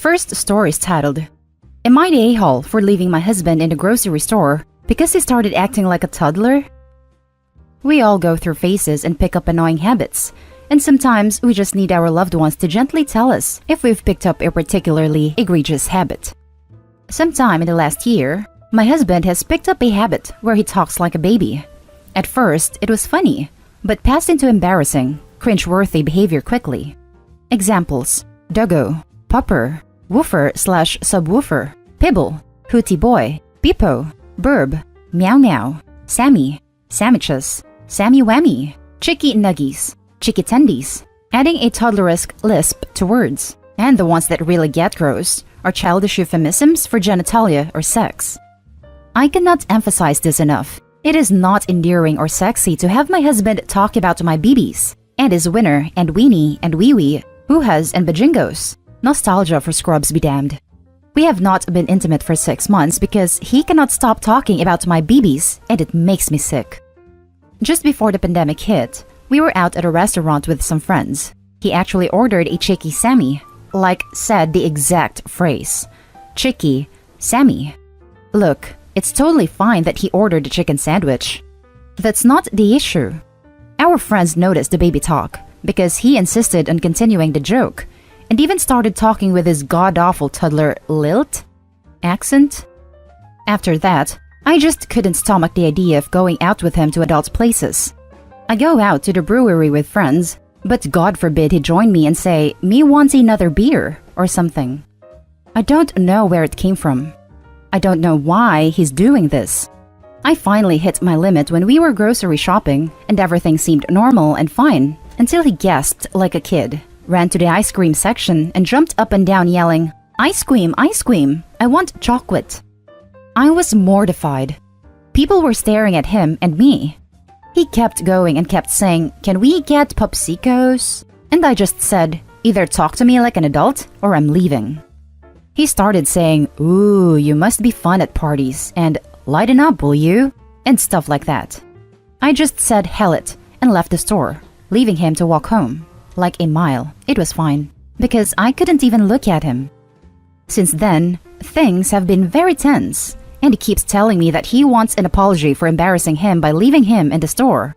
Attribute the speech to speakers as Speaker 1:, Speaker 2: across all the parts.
Speaker 1: First story is titled, Am I the a-hole for leaving my husband in the grocery store because he started acting like a toddler? We all go through phases and pick up annoying habits, and sometimes we just need our loved ones to gently tell us if we've picked up a particularly egregious habit. Sometime in the last year, my husband has picked up a habit where he talks like a baby. At first, it was funny, but passed into embarrassing, cringe-worthy behavior quickly. Examples: doggo, pupper, woofer/subwoofer, pibble, hootie boy, peepo, burb, meow meow, Sammy, sandwiches, Sammy whammy, chicky nuggies, chicky tendies, adding a toddleresque lisp to words. And the ones that really get gross are childish euphemisms for genitalia or sex. I cannot emphasize this enough. It is not endearing or sexy to have my husband talk about my BBs, and his winner and weenie and wee-wee, hoo-has and bajingos. Nostalgia for scrubs be damned. We have not been intimate for 6 months because he cannot stop talking about my BBs, and it makes me sick. Just before the pandemic hit, we were out at a restaurant with some friends. He actually ordered a chicky Sammy, said the exact phrase. Chicky, Sammy. Look, it's totally fine that he ordered a chicken sandwich. That's not the issue. Our friends noticed the baby talk because he insisted on continuing the joke and even started talking with his god-awful toddler lilt accent. After that, I just couldn't stomach the idea of going out with him to adult places. I go out to the brewery with friends, but God forbid he join me and say, "Me wants another beer," or something. I don't know where it came from. I don't know why he's doing this. I finally hit my limit when we were grocery shopping and everything seemed normal and fine until he gasped like a kid, ran to the ice cream section and jumped up and down yelling, ice cream, I want chocolate." I was mortified. People were staring at him and me. He kept going and kept saying, "Can we get popsicos?" And I just said, "Either talk to me like an adult or I'm leaving." He started saying, "Ooh, you must be fun at parties," and "Lighten up, will you?" and stuff like that. I just said hell it and left the store, leaving him to walk home. Like a mile. It was fine, because I couldn't even look at him. Since then, things have been very tense, and he keeps telling me that he wants an apology for embarrassing him by leaving him in the store.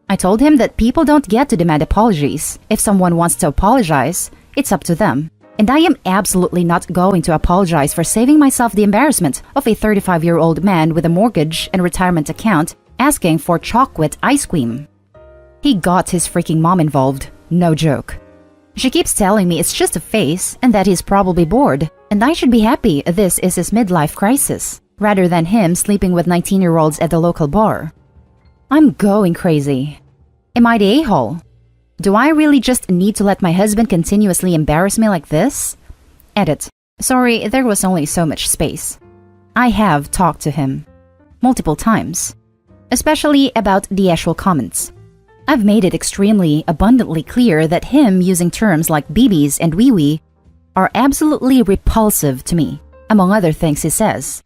Speaker 1: I told him that people don't get to demand apologies. If someone wants to apologize, it's up to them. And I am absolutely not going to apologize for saving myself the embarrassment of a 35-year-old man with a mortgage and retirement account asking for chocolate ice cream. He got his freaking mom involved. No joke. She keeps telling me it's just a phase and that he's probably bored, and I should be happy this is his midlife crisis, rather than him sleeping with 19-year-olds at the local bar. I'm going crazy. Am I the a-hole? Do I really just need to let my husband continuously embarrass me like this? Edit. Sorry, there was only so much space. I have talked to him. Multiple times. Especially about the actual comments. I've made it extremely abundantly clear that him using terms like BBs and wee-wee are absolutely repulsive to me, among other things he says.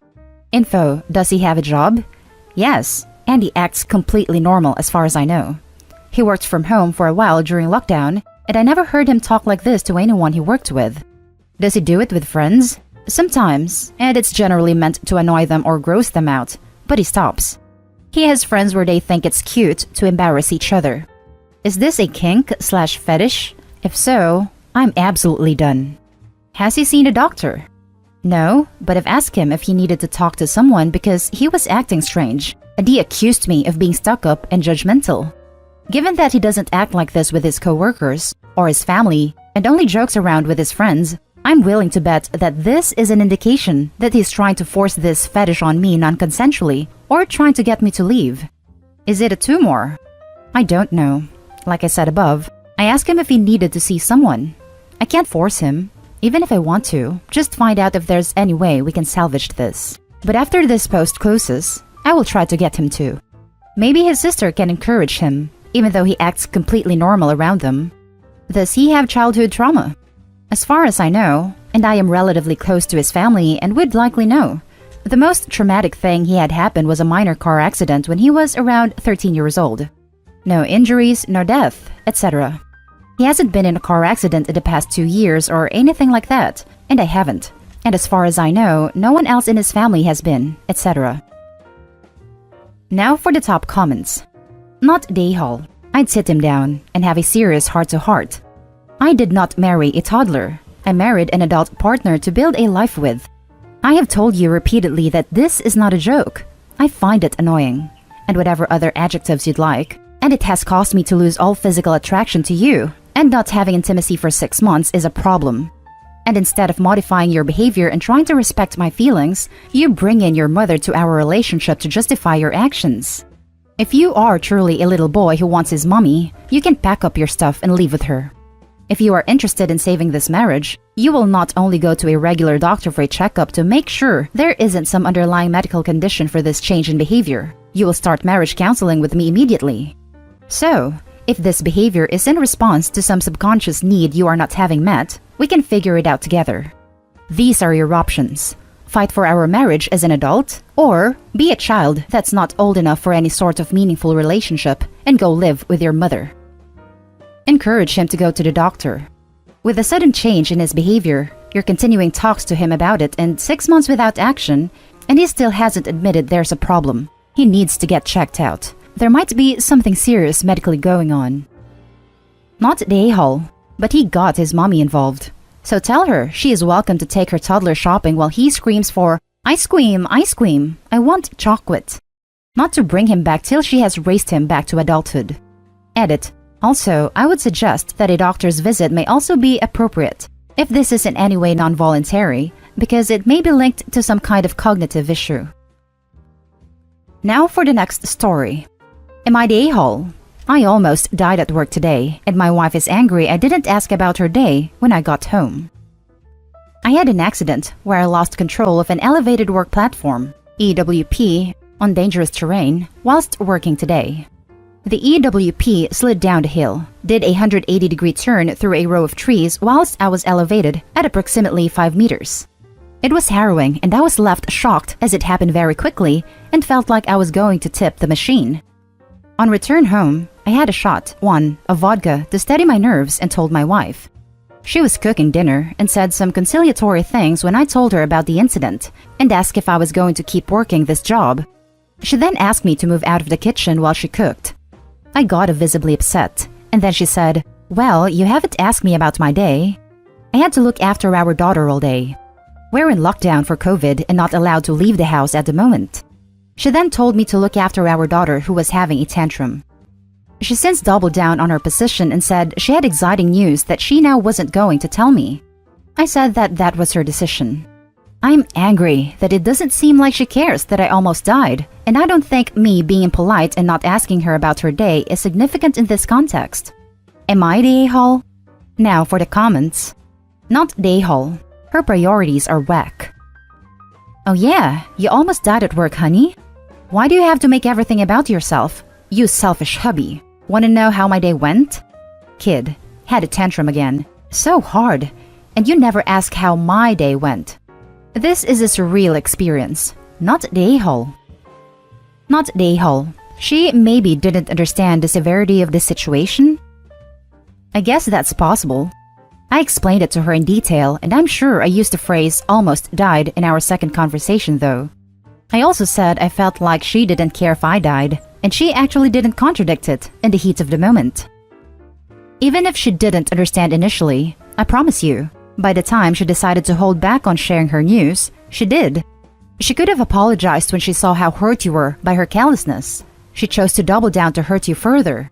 Speaker 1: Info, does he have a job? Yes, and he acts completely normal as far as I know. He worked from home for a while during lockdown, and I never heard him talk like this to anyone he worked with. Does he do it with friends? Sometimes, and it's generally meant to annoy them or gross them out, but he stops. He has friends where they think it's cute to embarrass each other. Is this a kink/fetish? If so, I'm absolutely done. Has he seen a doctor? No, but I've asked him if he needed to talk to someone because he was acting strange, and he accused me of being stuck up and judgmental. Given that he doesn't act like this with his coworkers or his family and only jokes around with his friends, I'm willing to bet that this is an indication that he's trying to force this fetish on me non-consensually or trying to get me to leave. Is it a tumor? I don't know. Like I said above, I asked him if he needed to see someone. I can't force him, even if I want to, just find out if there's any way we can salvage this. But after this post closes, I will try to get him to. Maybe his sister can encourage him, even though he acts completely normal around them. Does he have childhood trauma? As far as I know, and I am relatively close to his family and would likely know, the most traumatic thing he had happened was a minor car accident when he was around 13 years old. No injuries, no death, etc. He hasn't been in a car accident in the past 2 years or anything like that, and I haven't. And as far as I know, no one else in his family has been, etc. Now for the top comments. Not day-hall. I'd sit him down and have a serious heart-to-heart. I did not marry a toddler. I married an adult partner to build a life with. I have told you repeatedly that this is not a joke. I find it annoying, and whatever other adjectives you'd like, and it has caused me to lose all physical attraction to you, and not having intimacy for 6 months is a problem. And instead of modifying your behavior and trying to respect my feelings, you bring in your mother to our relationship to justify your actions. If you are truly a little boy who wants his mommy, you can pack up your stuff and leave with her. If you are interested in saving this marriage, you will not only go to a regular doctor for a checkup to make sure there isn't some underlying medical condition for this change in behavior. You will start marriage counseling with me immediately. So, if this behavior is in response to some subconscious need you are not having met, we can figure it out together. These are your options. Fight for our marriage as an adult, or be a child that's not old enough for any sort of meaningful relationship and go live with your mother. Encourage him to go to the doctor. With a sudden change in his behavior, you're continuing talks to him about it, and 6 months without action, and he still hasn't admitted there's a problem. He needs to get checked out. There might be something serious medically going on. Not the a-hole, but he got his mommy involved. So tell her she is welcome to take her toddler shopping while he screams for, "Ice cream, ice cream, I want chocolate." Not to bring him back till she has raised him back to adulthood. Edit. Also, I would suggest that a doctor's visit may also be appropriate, if this is in any way non-voluntary, because it may be linked to some kind of cognitive issue. Now for the next story. Am I the a-hole? I almost died at work today, and my wife is angry I didn't ask about her day when I got home. I had an accident where I lost control of an elevated work platform, EWP, on dangerous terrain whilst working today. The EWP slid down the hill, did a 180-degree turn through a row of trees whilst I was elevated at approximately 5 meters. It was harrowing, and I was left shocked as it happened very quickly and felt like I was going to tip the machine. On return home, I had a shot, one, of vodka to steady my nerves and told my wife. She was cooking dinner and said some conciliatory things when I told her about the incident and asked if I was going to keep working this job. She then asked me to move out of the kitchen while she cooked. I got visibly upset, and then she said, "Well, you haven't asked me about my day." I had to look after our daughter all day. We're in lockdown for COVID and not allowed to leave the house at the moment. She then told me to look after our daughter who was having a tantrum. She since doubled down on her position and said she had exciting news that she now wasn't going to tell me. I said that was her decision. I'm angry that it doesn't seem like she cares that I almost died, and I don't think me being impolite and not asking her about her day is significant in this context. Am I the a-hole? Now for the comments. Not the a-hole. Her priorities are whack. Oh yeah, you almost died at work, honey? Why do you have to make everything about yourself? You selfish hubby. Want to know how my day went? Kid, had a tantrum again. So hard. And you never ask how my day went. This is a surreal experience. Not the a-hole. Not the a-hole. She maybe didn't understand the severity of the situation? I guess that's possible. I explained it to her in detail, and I'm sure I used the phrase "almost died" in our second conversation though. I also said I felt like she didn't care if I died, and she actually didn't contradict it in the heat of the moment. Even if she didn't understand initially, I promise you, by the time she decided to hold back on sharing her news, she did. She could have apologized when she saw how hurt you were by her callousness. She chose to double down to hurt you further.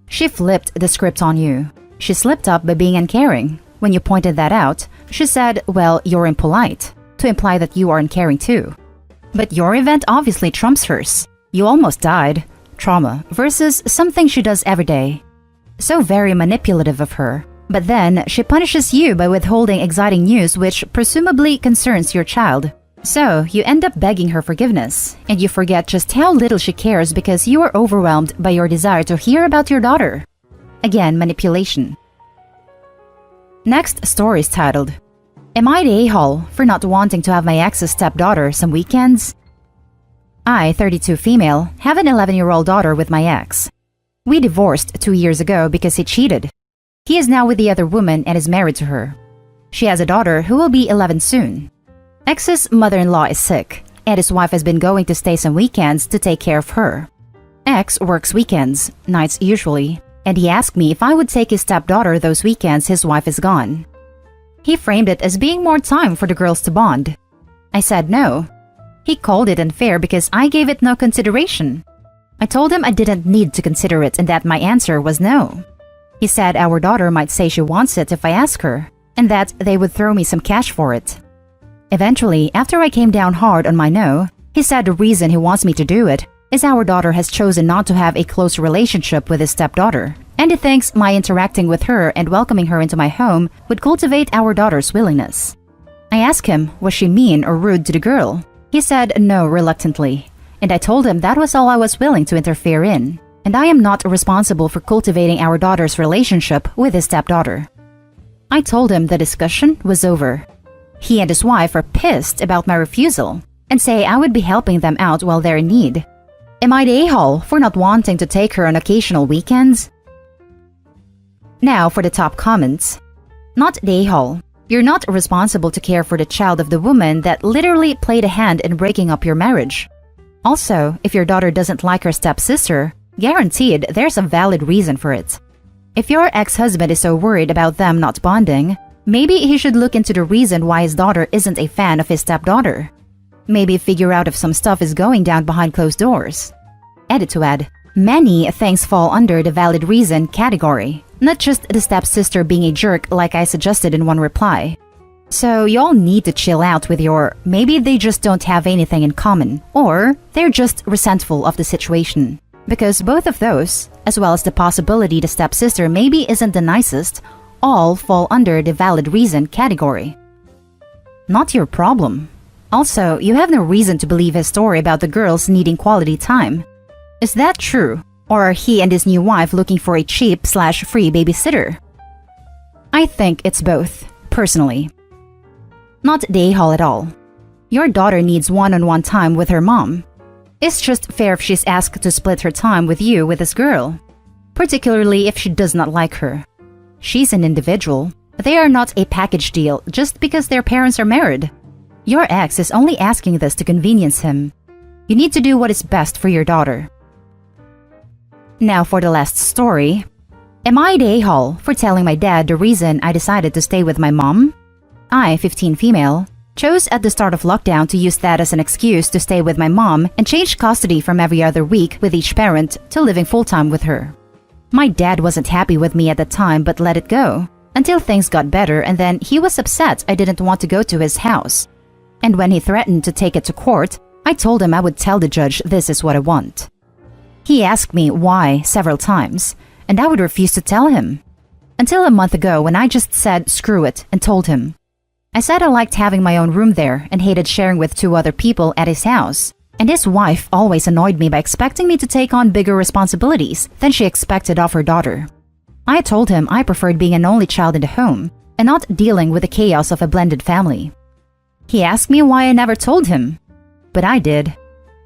Speaker 1: She flipped the script on you. She slipped up by being uncaring. When you pointed that out, she said, "Well, you're impolite," to imply that you are uncaring too. But your event obviously trumps hers. You almost died. Trauma versus something she does every day. So very manipulative of her. But then she punishes you by withholding exciting news which presumably concerns your child. So you end up begging her forgiveness, and you forget just how little she cares because you are overwhelmed by your desire to hear about your daughter. Again, manipulation. Next story is titled, Am I the a-hole for not wanting to have my ex's stepdaughter some weekends? I, 32 female, have an 11-year-old daughter with my ex. We divorced 2 years ago because he cheated. He is now with the other woman and is married to her. She has a daughter who will be 11 soon. X's mother-in-law is sick, and his wife has been going to stay some weekends to take care of her. X works weekends, nights usually, and he asked me if I would take his stepdaughter those weekends his wife is gone. He framed it as being more time for the girls to bond. I said no. He called it unfair because I gave it no consideration. I told him I didn't need to consider it and that my answer was no. He said our daughter might say she wants it if I ask her, and that they would throw me some cash for it. Eventually, after I came down hard on my no, he said the reason he wants me to do it is our daughter has chosen not to have a close relationship with his stepdaughter, and he thinks my interacting with her and welcoming her into my home would cultivate our daughter's willingness. I asked him, was she mean or rude to the girl? He said no reluctantly, and I told him that was all I was willing to interfere in, and I am not responsible for cultivating our daughter's relationship with his stepdaughter. I told him the discussion was over. He and his wife are pissed about my refusal and say I would be helping them out while they're in need. Am I the a-hole for not wanting to take her on occasional weekends? Now for the top comments. Not the a-hole. You're not responsible to care for the child of the woman that literally played a hand in breaking up your marriage. Also, if your daughter doesn't like her stepsister, guaranteed there's a valid reason for it. If your ex-husband is so worried about them not bonding, maybe he should look into the reason why his daughter isn't a fan of his stepdaughter. Maybe figure out if some stuff is going down behind closed doors. Edit to add, many things fall under the valid reason category, not just the stepsister being a jerk like I suggested in one reply. So y'all need to chill out with your maybe they just don't have anything in common, or they're just resentful of the situation. Because both of those, as well as the possibility the stepsister maybe isn't the nicest, all fall under the valid reason category. Not your problem. Also, you have no reason to believe his story about the girls needing quality time. Is that true? Or are he and his new wife looking for a cheap/free babysitter? I think it's both, personally. Not the a-hole at all. Your daughter needs one-on-one time with her mom. It's just fair if she's asked to split her time with you with this girl, particularly if she does not like her. She's an individual. They are not a package deal just because their parents are married. Your ex is only asking this to convenience him. You need to do what is best for your daughter. Now for the last story. Am I the a-hole for telling my dad the reason I decided to stay with my mom? I, 15 female, chose at the start of lockdown to use that as an excuse to stay with my mom and change custody from every other week with each parent to living full-time with her. My dad wasn't happy with me at the time but let it go, until things got better, and then he was upset I didn't want to go to his house. And when he threatened to take it to court, I told him I would tell the judge this is what I want. He asked me why several times, and I would refuse to tell him. Until a month ago when I just said screw it and told him. I said I liked having my own room there and hated sharing with 2 other people at his house. And his wife always annoyed me by expecting me to take on bigger responsibilities than she expected of her daughter. I told him I preferred being an only child in the home and not dealing with the chaos of a blended family. He asked me why I never told him, but I did.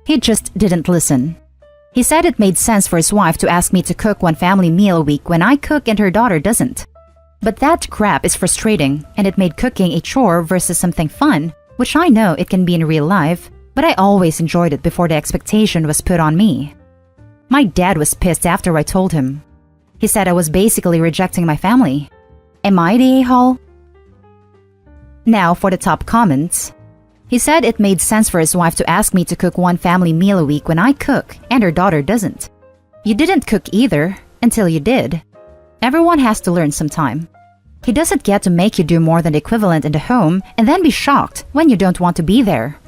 Speaker 1: He just didn't listen. He said it made sense for his wife to ask me to cook one family meal a week when I cook and her daughter doesn't. But that crap is frustrating, and it made cooking a chore versus something fun, which I know it can be in real life, but I always enjoyed it before the expectation was put on me. My dad was pissed after I told him. He said I was basically rejecting my family. Am I the a-hole? Now for the top comments. He said it made sense for his wife to ask me to cook one family meal a week when I cook and her daughter doesn't. You didn't cook either, until you did. Everyone has to learn sometime. He doesn't get to make you do more than the equivalent in the home and then be shocked when you don't want to be there.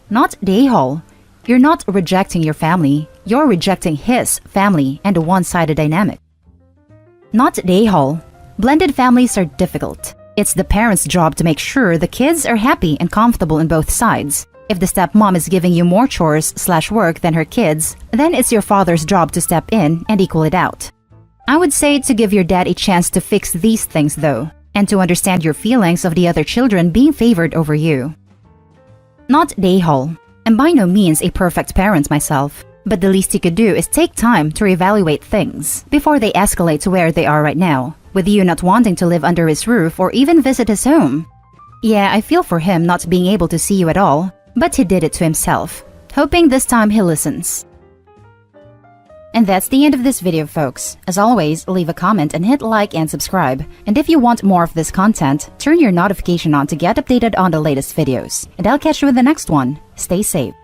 Speaker 1: Not the a-hole. You're not rejecting your family, you're rejecting his family and a one-sided dynamic. Not the a-hole. Blended families are difficult. It's the parents' job to make sure the kids are happy and comfortable on both sides. If the stepmom is giving you more chores/work than her kids, then it's your father's job to step in and equal it out. I would say to give your dad a chance to fix these things though, and to understand your feelings of the other children being favored over you. Not the a-hole. I'm by no means a perfect parent myself, but the least you could do is take time to reevaluate things before they escalate to where they are right now, with you not wanting to live under his roof or even visit his home. Yeah, I feel for him not being able to see you at all, but he did it to himself. Hoping this time he listens. And that's the end of this video, folks. As always, leave a comment and hit like and subscribe. And if you want more of this content, turn your notification on to get updated on the latest videos. And I'll catch you in the next one. Stay safe.